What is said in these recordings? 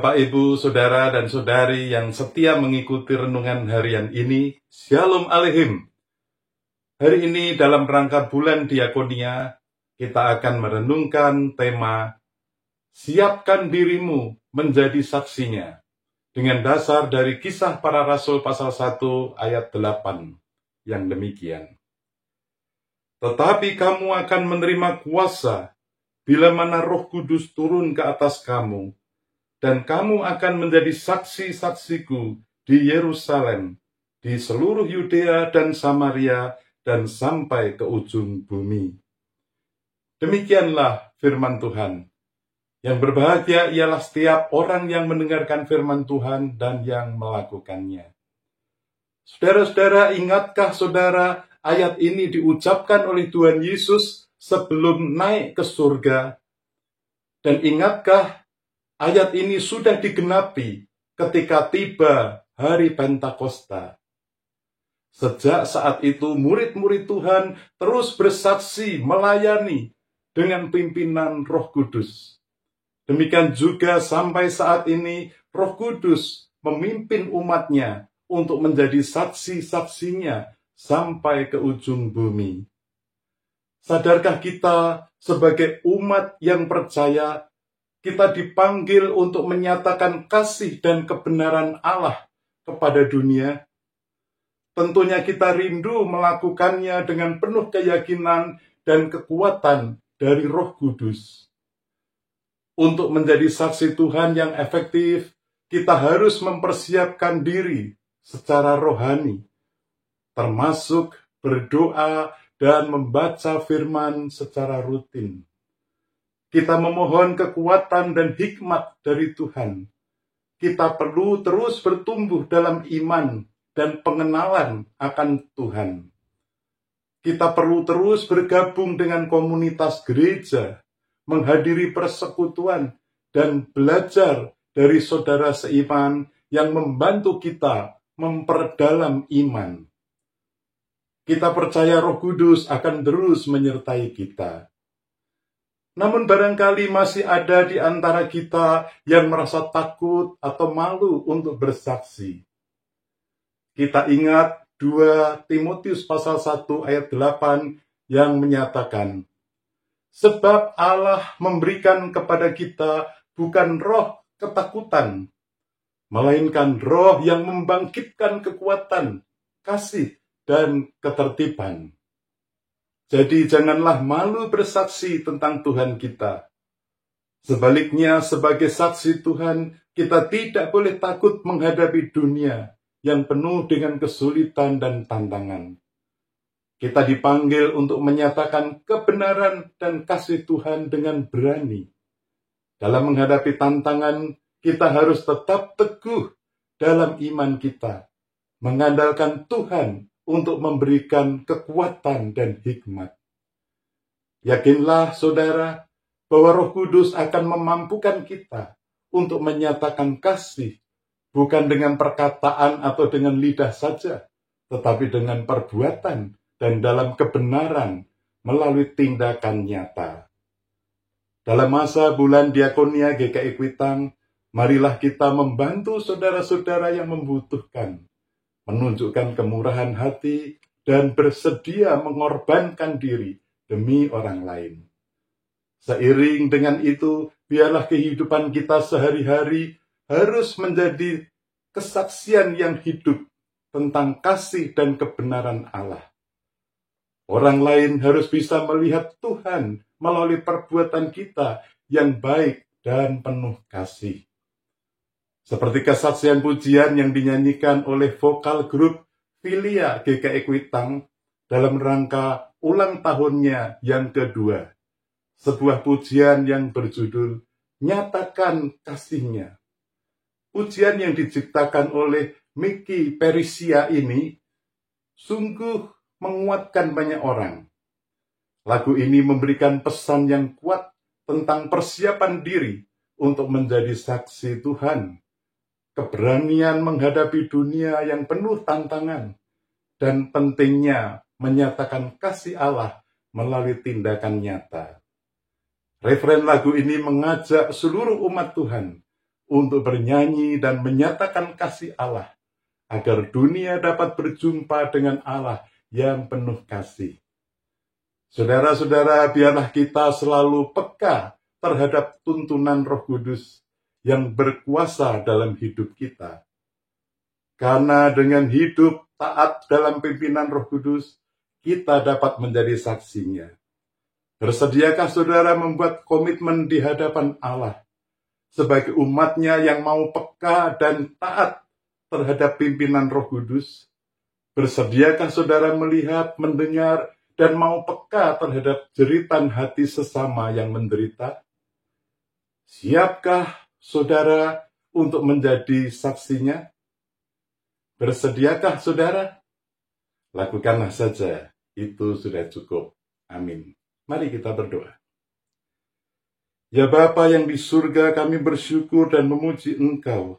Bapak, Ibu, Saudara, dan Saudari yang setia mengikuti renungan harian ini, Shalom Aleichem. Hari ini dalam rangka bulan Diakonia, kita akan merenungkan tema Siapkan dirimu menjadi saksinya, dengan dasar dari Kisah Para Rasul pasal 1 ayat 8, yang demikian. Tetapi kamu akan menerima kuasa, bila mana Roh Kudus turun ke atas kamu, dan kamu akan menjadi saksi-saksiku di Yerusalem, di seluruh Yudea dan Samaria, dan sampai ke ujung bumi. Demikianlah firman Tuhan. Yang berbahagia ialah setiap orang yang mendengarkan firman Tuhan dan yang melakukannya. Saudara-saudara, ingatkah saudara ayat ini diucapkan oleh Tuhan Yesus sebelum naik ke surga? Dan ingatkah ayat ini sudah digenapi ketika tiba hari Pentakosta? Sejak saat itu murid-murid Tuhan terus bersaksi melayani dengan pimpinan Roh Kudus. Demikian juga sampai saat ini Roh Kudus memimpin umatnya untuk menjadi saksi-saksinya sampai ke ujung bumi. Sadarkah kita sebagai umat yang percaya, kita dipanggil untuk menyatakan kasih dan kebenaran Allah kepada dunia? Tentunya kita rindu melakukannya dengan penuh keyakinan dan kekuatan dari Roh Kudus. Untuk menjadi saksi Tuhan yang efektif, kita harus mempersiapkan diri secara rohani, termasuk berdoa dan membaca firman secara rutin. Kita memohon kekuatan dan hikmat dari Tuhan. Kita perlu terus bertumbuh dalam iman dan pengenalan akan Tuhan. Kita perlu terus bergabung dengan komunitas gereja, menghadiri persekutuan, dan belajar dari saudara seiman yang membantu kita memperdalam iman. Kita percaya Roh Kudus akan terus menyertai kita. Namun barangkali masih ada di antara kita yang merasa takut atau malu untuk bersaksi. Kita ingat 2 Timotius pasal 1 ayat 8 yang menyatakan, sebab Allah memberikan kepada kita bukan roh ketakutan, melainkan roh yang membangkitkan kekuatan, kasih, dan ketertiban. Jadi janganlah malu bersaksi tentang Tuhan kita. Sebaliknya, sebagai saksi Tuhan, kita tidak boleh takut menghadapi dunia yang penuh dengan kesulitan dan tantangan. Kita dipanggil untuk menyatakan kebenaran dan kasih Tuhan dengan berani. Dalam menghadapi tantangan, kita harus tetap teguh dalam iman kita, mengandalkan Tuhan untuk memberikan kekuatan dan hikmat. Yakinlah, saudara, bahwa Roh Kudus akan memampukan kita untuk menyatakan kasih, bukan dengan perkataan atau dengan lidah saja, tetapi dengan perbuatan dan dalam kebenaran melalui tindakan nyata. Dalam masa bulan diakonia GKI Kuitang, marilah kita membantu saudara-saudara yang membutuhkan, menunjukkan kemurahan hati dan bersedia mengorbankan diri demi orang lain. Seiring dengan itu, biarlah kehidupan kita sehari-hari harus menjadi kesaksian yang hidup tentang kasih dan kebenaran Allah. Orang lain harus bisa melihat Tuhan melalui perbuatan kita yang baik dan penuh kasih. Seperti kesaksian pujian yang dinyanyikan oleh vokal grup Filia GKI Kuitang dalam rangka ulang tahunnya yang kedua. Sebuah pujian yang berjudul Nyatakan Kasih-Nya. Pujian yang diciptakan oleh Miki Perisia ini sungguh menguatkan banyak orang. Lagu ini memberikan pesan yang kuat tentang persiapan diri untuk menjadi saksi Tuhan, keberanian menghadapi dunia yang penuh tantangan, dan pentingnya menyatakan kasih Allah melalui tindakan nyata. Referen lagu ini mengajak seluruh umat Tuhan untuk bernyanyi dan menyatakan kasih Allah, agar dunia dapat berjumpa dengan Allah yang penuh kasih. Saudara-saudara, biarlah kita selalu peka terhadap tuntunan Roh Kudus yang berkuasa dalam hidup kita. Karena dengan hidup taat dalam pimpinan Roh Kudus, kita dapat menjadi saksinya. Bersediakah saudara membuat komitmen di hadapan Allah sebagai umatnya yang mau peka dan taat terhadap pimpinan Roh Kudus? Bersediakah saudara melihat, mendengar, dan mau peka terhadap jeritan hati sesama yang menderita? Siapkah saudara untuk menjadi saksinya? Bersediakah saudara? Lakukanlah saja, itu sudah cukup. Amin. Mari kita berdoa. Ya Bapa yang di surga, kami bersyukur dan memuji Engkau,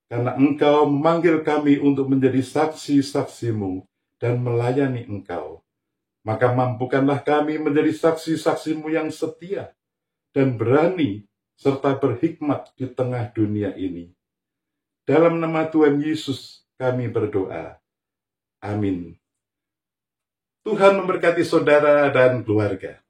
karena Engkau memanggil kami untuk menjadi saksi-saksi-Mu dan melayani Engkau. Maka mampukanlah kami menjadi saksi-saksi-Mu yang setia dan berani serta berhikmat di tengah dunia ini. Dalam nama Tuhan Yesus kami berdoa. Amin. Tuhan memberkati saudara dan keluarga.